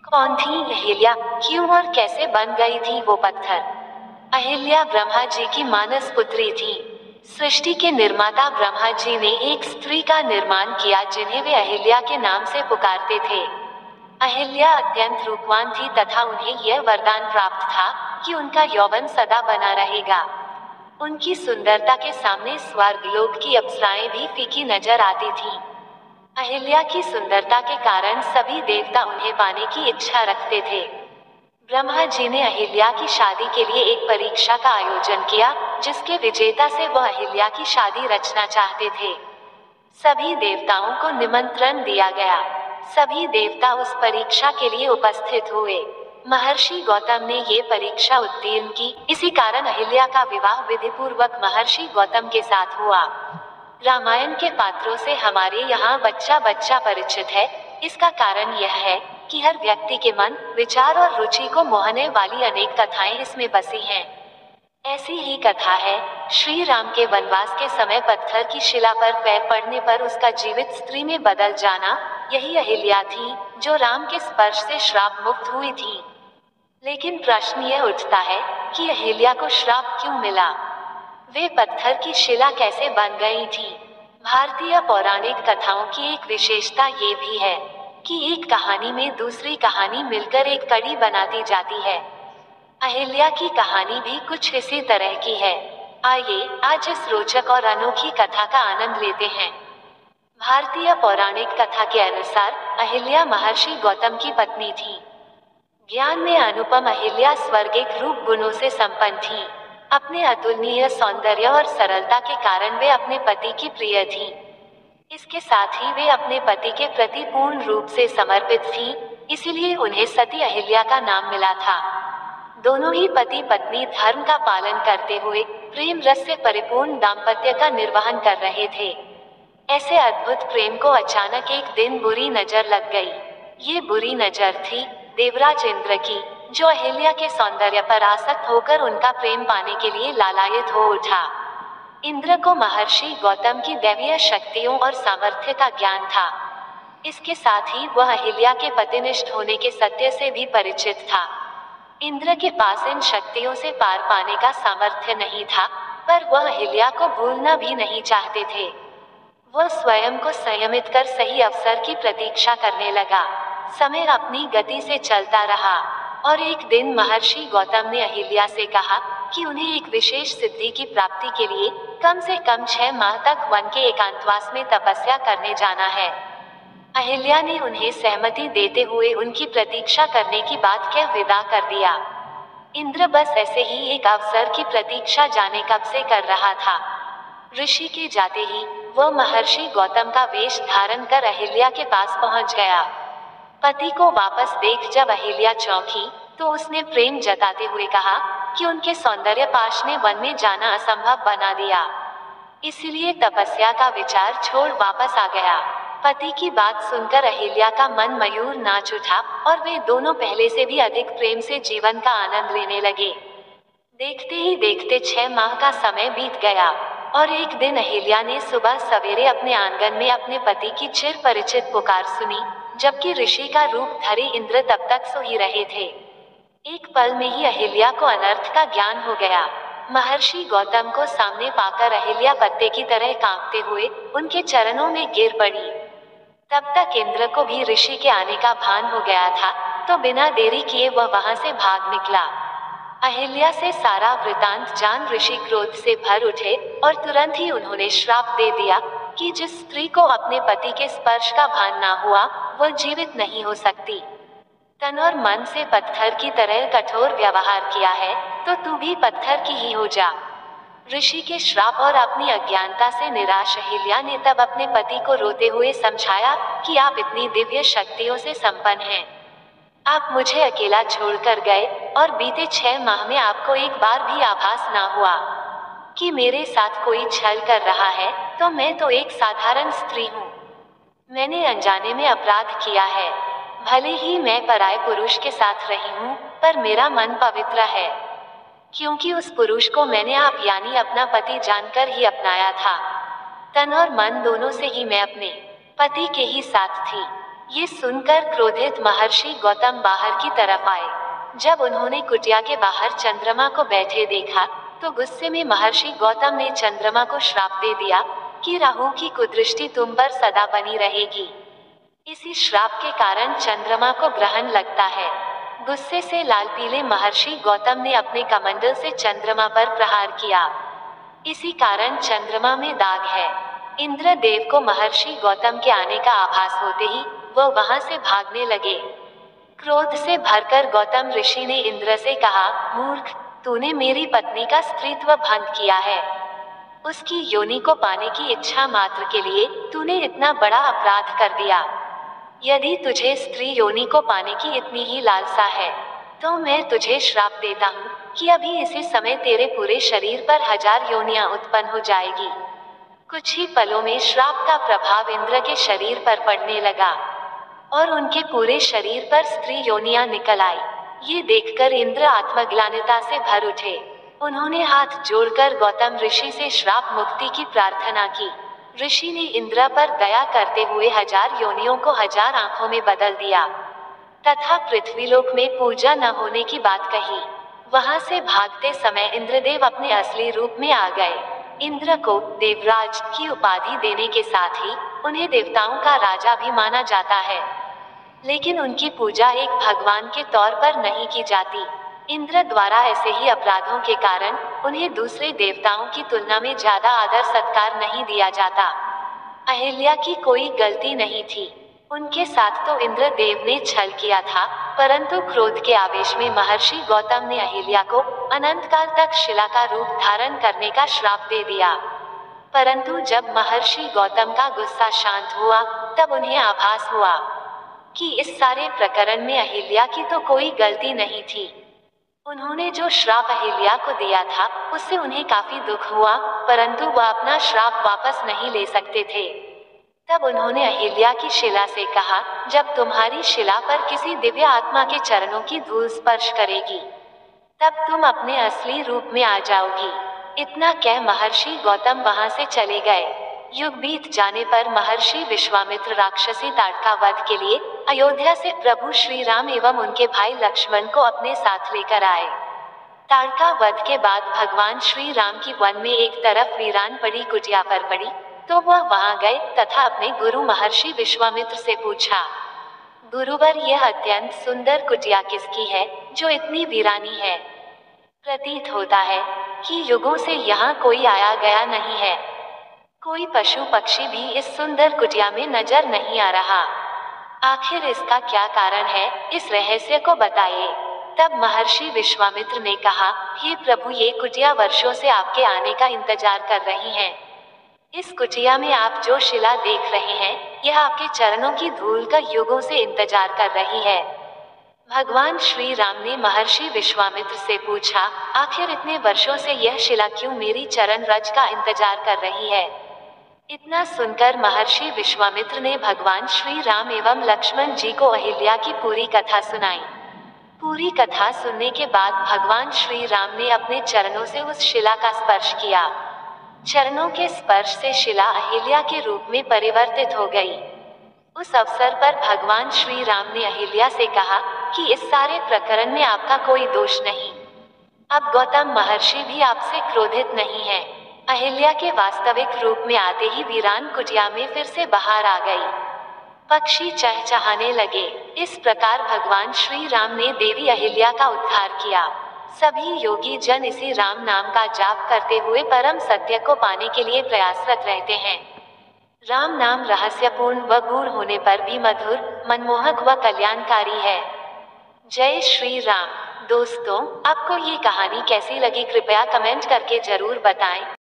कौन थी अहिल्या, क्यों और कैसे बन गई थी वो पत्थर? अहिल्या ब्रह्मा जी की मानस पुत्री थी। सृष्टि के निर्माता ब्रह्मा जी ने एक स्त्री का निर्माण किया जिन्हें वे अहिल्या के नाम से पुकारते थे। अहिल्या अत्यंत रूपवान थी तथा उन्हें यह वरदान प्राप्त था कि उनका यौवन सदा बना रहेगा। उनकी सुंदरता के सामने स्वर्गलोक की अप्सराएं भी फीकी नजर आती थीं। अहिल्या की सुंदरता के कारण सभी देवता उन्हें पाने की इच्छा रखते थे। ब्रह्मा जी ने अहिल्या की शादी के लिए एक परीक्षा का आयोजन किया, जिसके विजेता से वह अहिल्या की शादी रचना चाहते थे। सभी देवताओं को निमंत्रण दिया गया। सभी देवता उस परीक्षा के लिए उपस्थित हुए। महर्षि गौतम ने ये परीक्षा उत्तीर्ण की, इसी कारण अहिल्या का विवाह विधिपूर्वक महर्षि गौतम के साथ हुआ। रामायण के पात्रों से हमारे यहाँ बच्चा बच्चा परिचित है। इसका कारण यह है कि हर व्यक्ति के मन, विचार और रुचि को मोहने वाली अनेक कथाएं इसमें बसी हैं। ऐसी ही कथा है श्री राम के वनवास के समय पत्थर की शिला पर पैर पड़ने पर उसका जीवित स्त्री में बदल जाना। यही अहिल्या थी जो राम के स्पर्श से श्राप मुक्त हुई थी। लेकिन प्रश्न यह उठता है कि अहिल्या को श्राप क्यों मिला? वे पत्थर की शिला कैसे बन गई थी? भारतीय पौराणिक कथाओं की एक विशेषता ये भी है कि एक कहानी में दूसरी कहानी मिलकर एक कड़ी बनाती जाती है। अहिल्या की कहानी भी कुछ इसी तरह की है। आइए आज इस रोचक और अनोखी कथा का आनंद लेते हैं। भारतीय पौराणिक कथा के अनुसार अहिल्या महर्षि गौतम की पत्नी थी। ज्ञान में अनुपम अहिल्या स्वर्गिक रूप गुणों से संपन्न थी। अपने अतुलनीय सौंदर्य और सरलता के कारण वे अपने पति की प्रिय थीं। इसके साथ ही वे अपने पति के प्रति पूर्ण रूप से समर्पित थीं, इसीलिए उन्हें सती अहिल्या का नाम मिला था। दोनों ही पति पत्नी धर्म का पालन करते हुए प्रेम रस से परिपूर्ण दाम्पत्य का निर्वहन कर रहे थे। ऐसे अद्भुत प्रेम को अचानक एक दिन बुरी नजर लग गई। ये बुरी नजर थी देवराज इंद्र की, जो अहिल्या के सौंदर्य पर आसक्त होकर उनका प्रेम पाने के लिए लालायित हो उठा। इंद्र को महर्षि गौतम की दैवीय शक्तियों और सामर्थ्य का ज्ञान था। इसके साथ ही वह अहिल्या के पतिनिष्ठ होने के सत्य से भी परिचित था। इंद्र के पास इन शक्तियों से पार पाने का सामर्थ्य नहीं था, पर वह अहिल्या को भूलना भी नहीं चाहते थे। वह स्वयं को संयमित कर सही अवसर की प्रतीक्षा करने लगा। समय अपनी गति से चलता रहा और एक दिन महर्षि गौतम ने अहिल्या से कहा कि उन्हें एक विशेष सिद्धि की प्राप्ति के लिए कम से कम 6 माह तक वन के एकांतवास में तपस्या करने जाना है। अहिल्या ने उन्हें सहमति देते हुए उनकी प्रतीक्षा करने की बात कह विदा कर दिया। इंद्र बस ऐसे ही एक अवसर की प्रतीक्षा जाने कब से कर रहा था। ऋषि के जाते ही वह महर्षि गौतम का वेश धारण कर अहिल्या के पास पहुंच गया। पति को वापस देख जब अहिल्या चौंकी, तो उसने प्रेम जताते हुए कहा कि उनके सौंदर्य पाश ने वन में जाना असंभव बना दिया, इसलिए तपस्या का विचार छोड़ वापस आ गया। पति की बात सुनकर अहिल्या का मन मयूर नाच उठा और वे दोनों पहले से भी अधिक प्रेम से जीवन का आनंद लेने लगे। देखते ही देखते 6 माह का समय बीत गया और एक दिन अहिल्या ने सुबह सवेरे अपने आंगन में अपने पति की चिर परिचित पुकार सुनी, जबकि ऋषि का रूप धरे इंद्र तब तक सो ही रहे थे। एक पल में ही अहिल्या को अनर्थ का ज्ञान हो गया। महर्षि गौतम को सामने पाकर अहिल्या पत्ते की तरह कांपते हुए उनके चरणों में गिर पड़ी। तब तक इंद्र को भी ऋषि के आने का भान हो गया था, तो बिना देरी किए वह वहां से भाग निकला। अहिल्या से सारा वृतांत जान ऋषि क्रोध से भर उठे और तुरंत ही उन्होंने श्राप दे दिया कि जिस स्त्री को अपने पति के स्पर्श का भान ना हुआ, वह जीवित नहीं हो सकती। तन और मन से पत्थर की तरह कठोर व्यवहार किया है, तो तू भी पत्थर की ही हो जा। ऋषि के श्राप और अपनी अज्ञानता से निराश अहिल्या ने तब अपने पति को रोते हुए समझाया कि आप इतनी दिव्य शक्तियों से संपन्न हैं। आप मुझे अकेला छोड़कर गए और बीते 6 माह में आपको एक बार भी आभास ना हुआ कि मेरे साथ कोई छल कर रहा है, तो मैं तो एक साधारण स्त्री हूँ। मैंने अनजाने में अपराध किया है। भले ही मैं पराये पुरुष के साथ रही हूँ, पर मेरा मन पवित्र है, क्योंकि उस पुरुष को मैंने आप यानी अपना पति जानकर ही अपनाया था। तन और मन दोनों से ही मैं अपने पति के ही साथ थी। ये सुनकर क्रोधित महर्षि गौतम बाहर की तरफ आए। जब उन्होंने कुटिया के बाहर चंद्रमा को बैठे देखा तो गुस्से में महर्षि गौतम ने चंद्रमा को श्राप दे दिया कि राहु की कुदृष्टि तुम पर सदा बनी रहेगी। इसी श्राप के कारण चंद्रमा को ग्रहण लगता है। गुस्से से लाल पीले महर्षि गौतम ने अपने कमंडल से चंद्रमा पर प्रहार किया। इसी कारण चंद्रमा में दाग है। इंद्रदेव को महर्षि गौतम के आने का आभास होते ही वो वहां से भागने लगे। क्रोध से भरकर गौतम ऋषि ने इंद्र से कहा, मूर्ख, तूने मेरी पत्नी का स्त्रीत्व भंग किया है। उसकी योनि को पाने की इच्छा मात्र के लिए तूने इतना बड़ा अपराध कर दिया। यदि तुझे स्त्री योनि को पाने की इतनी ही लालसा है तो मैं तुझे श्राप देता हूँ कि अभी इसी समय तेरे पूरे शरीर पर 1000 योनियां उत्पन्न हो जाएगी। कुछ ही पलों में श्राप का प्रभाव इंद्र के शरीर पर पड़ने लगा और उनके पूरे शरीर पर स्त्री योनियां निकल आई। ये देखकर इंद्र आत्मग्लानिता से भर उठे। उन्होंने हाथ जोड़कर गौतम ऋषि से श्राप मुक्ति की प्रार्थना की। ऋषि ने इंद्र पर दया करते हुए 1000 योनियों को 1000 आंखों में बदल दिया तथा पृथ्वीलोक में पूजा न होने की बात कही। वहां से भागते समय इंद्रदेव अपने असली रूप में आ गए। इंद्र को देवराज की उपाधि देने के साथ ही उन्हें देवताओं का राजा भी माना जाता है, लेकिन उनकी पूजा एक भगवान के तौर पर नहीं की जाती। इंद्र द्वारा ऐसे ही अपराधों के कारण उन्हें दूसरे देवताओं की तुलना में ज्यादा आदर सत्कार नहीं दिया जाता। अहिल्या की कोई गलती नहीं थी। उनके साथ तो इंद्रदेव ने छल किया था, परंतु क्रोध के आवेश में महर्षि गौतम ने अहिल्या को अनंत काल तक शिला का रूप धारण करने का श्राप दे दिया। परंतु जब महर्षि गौतम का गुस्सा शांत हुआ तब उन्हें आभास हुआ कि इस सारे प्रकरण में अहिल्या की तो कोई गलती नहीं थी। उन्होंने जो श्राप अहिल्या को दिया था उससे उन्हें काफी दुख हुआ, परंतु वह अपना श्राप वापस नहीं ले सकते थे। तब उन्होंने अहिल्या की शिला से कहा, जब तुम्हारी शिला पर किसी दिव्य आत्मा के चरणों की धूल स्पर्श करेगी तब तुम अपने असली रूप में आ जाओगी। इतना कह महर्षि गौतम वहां से चले गए। युग बीत जाने पर महर्षि विश्वामित्र राक्षसी ताड़का वध के लिए अयोध्या से प्रभु श्री राम एवं उनके भाई लक्ष्मण को अपने साथ लेकर आए। ताड़का वध के बाद भगवान श्री राम की वन में एक तरफ वीरान पड़ी कुटिया पर पड़ी तो वह वहां गए तथा अपने गुरु महर्षि विश्वामित्र से पूछा, गुरुवर, यह अत्यंत सुंदर कुटिया किसकी है जो इतनी वीरानी है? प्रतीत होता है कि युगों से यहाँ कोई आया गया नहीं है। कोई पशु पक्षी भी इस सुंदर कुटिया में नजर नहीं आ रहा। आखिर इसका क्या कारण है? इस रहस्य को बताइए। तब महर्षि विश्वामित्र ने कहा, हे प्रभु, ये कुटिया वर्षों से आपके आने का इंतजार कर रही है। इस कुटिया में आप जो शिला देख रहे हैं यह आपके चरणों की धूल का युगों से इंतजार कर रही है। भगवान श्री राम ने महर्षि विश्वामित्र से पूछा, आखिर इतने वर्षों से यह शिला क्यों मेरी चरण रज का इंतजार कर रही है? इतना सुनकर महर्षि विश्वामित्र ने भगवान श्री राम एवं लक्ष्मण जी को अहिल्या की पूरी कथा सुनाई। पूरी कथा सुनने के बाद भगवान श्री राम ने अपने चरणों से उस शिला का स्पर्श किया। चरणों के स्पर्श से शिला अहिल्या के रूप में परिवर्तित हो गई। उस अवसर पर भगवान श्री राम ने अहिल्या से कहा कि इस सारे प्रकरण में आपका कोई दोष नहीं। अब गौतम महर्षि भी आपसे क्रोधित नहीं है। अहिल्या के वास्तविक रूप में आते ही वीरान कुटिया में फिर से बाहर आ गई। पक्षी चहचहाने लगे। इस प्रकार भगवान श्री राम ने देवी अहिल्या का उद्धार किया। सभी योगी जन इसी राम नाम का जाप करते हुए परम सत्य को पाने के लिए प्रयासरत रहते हैं। राम नाम रहस्यपूर्ण व गूढ़ होने पर भी मधुर, मनमोहक व कल्याणकारी है। जय श्री राम। दोस्तों, आपको ये कहानी कैसी लगी कृपया कमेंट करके जरूर बताएं।